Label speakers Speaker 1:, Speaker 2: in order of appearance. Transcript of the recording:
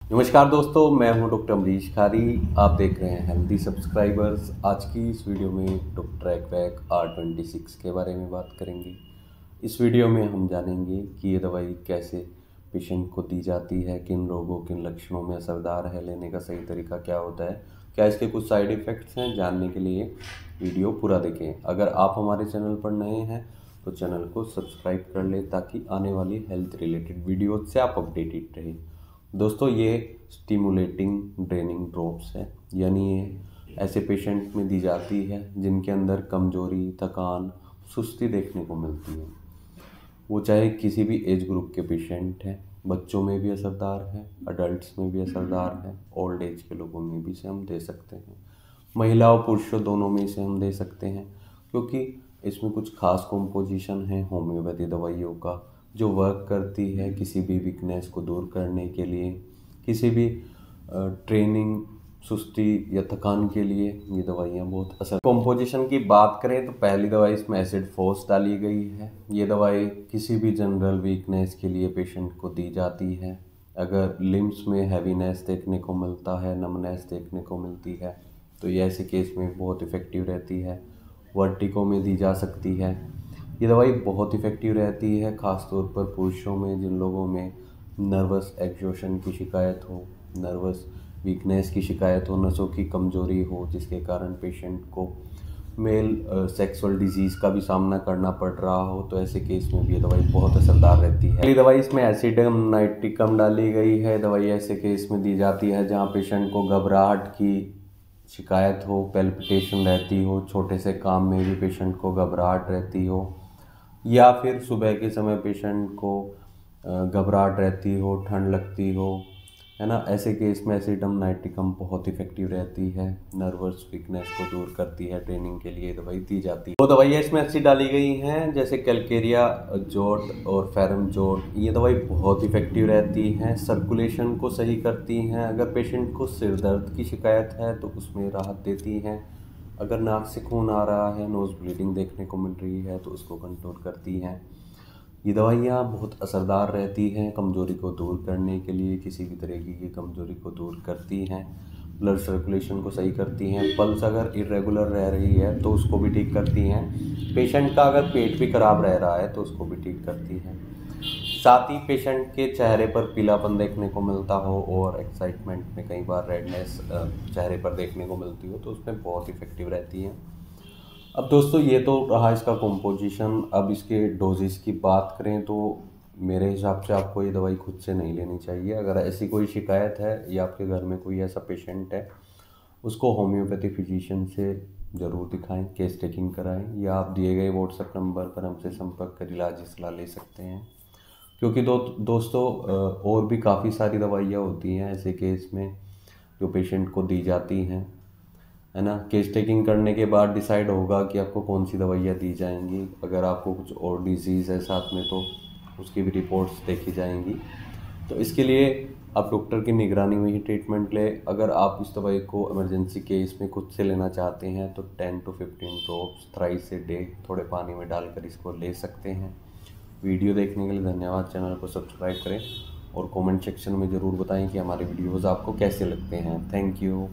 Speaker 1: नमस्कार दोस्तों, मैं हूं डॉक्टर अमरीश खारी। आप देख रहे हैं हेल्दी सब्सक्राइबर्स। आज की इस वीडियो में डॉक्टर एक्वैक R26 के बारे में बात करेंगे। इस वीडियो में हम जानेंगे कि ये दवाई कैसे पेशेंट को दी जाती है, किन रोगों किन लक्षणों में असरदार है, लेने का सही तरीका क्या होता है, क्या इसके कुछ साइड इफ़ेक्ट्स हैं। जानने के लिए वीडियो पूरा देखें। अगर आप हमारे चैनल पर नए हैं तो चैनल को सब्सक्राइब कर लें ताकि आने वाली हेल्थ रिलेटेड वीडियो से आप अपडेटेड रहें। दोस्तों, ये स्टिमुलेटिंग ड्रेनिंग ड्रॉप्स है, यानी ये ऐसे पेशेंट में दी जाती है जिनके अंदर कमजोरी, थकान, सुस्ती देखने को मिलती है। वो चाहे किसी भी एज ग्रुप के पेशेंट हैं, बच्चों में भी असरदार है, अडल्ट्स में भी असरदार है, ओल्ड एज के लोगों में भी इसे हम दे सकते हैं। महिलाओं पुरुषों दोनों में इसे हम दे सकते हैं, क्योंकि इसमें कुछ खास कॉम्पोजिशन है होम्योपैथी दवाइयों का जो वर्क करती है किसी भी वीकनेस को दूर करने के लिए, किसी भी ट्रेनिंग, सुस्ती या थकान के लिए ये दवाइयाँ बहुत असर। कॉम्पोजिशन की बात करें तो पहली दवाई इसमें एसिड फोर्स डाली गई है। ये दवाई किसी भी जनरल वीकनेस के लिए पेशेंट को दी जाती है। अगर लिम्स में हैवीनेस देखने को मिलता है, नमनेस देखने को मिलती है, तो ये ऐसे केस में बहुत इफ़ेक्टिव रहती है। वर्टिगो में दी जा सकती है। ये दवाई बहुत इफ़ेक्टिव रहती है, ख़ासतौर पर पुरुषों में जिन लोगों में नर्वस एक्सॉशन की शिकायत हो, नर्वस वीकनेस की शिकायत हो, नसों की कमज़ोरी हो, जिसके कारण पेशेंट को मेल सेक्सुअल डिजीज़ का भी सामना करना पड़ रहा हो, तो ऐसे केस में भी ये दवाई बहुत असरदार रहती है। पहली दवाई इसमें एसिडम नाइट्रिकम डाली गई है। दवाई ऐसे केस में दी जाती है जहाँ पेशेंट को घबराहट की शिकायत हो, पैल्पिटेशन रहती हो, छोटे से काम में भी पेशेंट को घबराहट रहती हो, या फिर सुबह के समय पेशेंट को घबराहट रहती हो, ठंड लगती हो, है ना। ऐसे केस में एसिडम नाइट्रिकम बहुत इफेक्टिव रहती है, नर्वस वीकनेस को दूर करती है। ट्रेनिंग के लिए दवाई दी जाती है। दो दवाइयाँ इसमें अच्छी डाली गई हैं, जैसे कैलकेरिया जोट और फेरम जोट। ये दवाई बहुत इफेक्टिव रहती हैं, सर्कुलेशन को सही करती हैं। अगर पेशेंट को सिर दर्द की शिकायत है तो उसमें राहत देती हैं। अगर नाक से खून आ रहा है, नोज़ ब्लीडिंग देखने को मिल रही है, तो उसको कंट्रोल करती हैं। ये दवाइयाँ बहुत असरदार रहती हैं कमज़ोरी को दूर करने के लिए, किसी भी तरीके की कमज़ोरी को दूर करती हैं, ब्लड सर्कुलेशन को सही करती हैं। पल्स अगर इरेगुलर रह रही है तो उसको भी ठीक करती हैं। पेशेंट का अगर पेट भी खराब रह रहा है तो उसको भी ठीक करती हैं। साथ ही पेशेंट के चेहरे पर पीलापन देखने को मिलता हो और एक्साइटमेंट में कई बार रेडनेस चेहरे पर देखने को मिलती हो, तो उसमें बहुत इफ़ेक्टिव रहती हैं। अब दोस्तों, ये तो रहा इसका कॉम्पोजिशन। अब इसके डोजेस की बात करें तो मेरे हिसाब से आपको ये दवाई खुद से नहीं लेनी चाहिए। अगर ऐसी कोई शिकायत है या आपके घर में कोई ऐसा पेशेंट है, उसको होम्योपैथी फिजिशियन से ज़रूर दिखाएं, केस टेकिंग कराएं, या आप दिए गए व्हाट्सएप नंबर पर हमसे संपर्क कर इलाज की सलाह ले सकते हैं। क्योंकि दोस्तों, और भी काफ़ी सारी दवाइयाँ होती हैं ऐसे केस में जो पेशेंट को दी जाती हैं, है ना। केस टेकिंग करने के बाद डिसाइड होगा कि आपको कौन सी दवाइयाँ दी जाएंगी। अगर आपको कुछ और डिजीज़ है साथ में तो उसकी भी रिपोर्ट्स देखी जाएंगी। तो इसके लिए आप डॉक्टर की निगरानी में ही ट्रीटमेंट लें। अगर आप इस दवाई को इमरजेंसी केस में खुद से लेना चाहते हैं तो 10 to 15 drops thrice a day थोड़े पानी में डालकर इसको ले सकते हैं। वीडियो देखने के लिए धन्यवाद। चैनल को सब्सक्राइब करें और कमेंट सेक्शन में ज़रूर बताएं कि हमारे वीडियोज़ आपको कैसे लगते हैं। Thank you.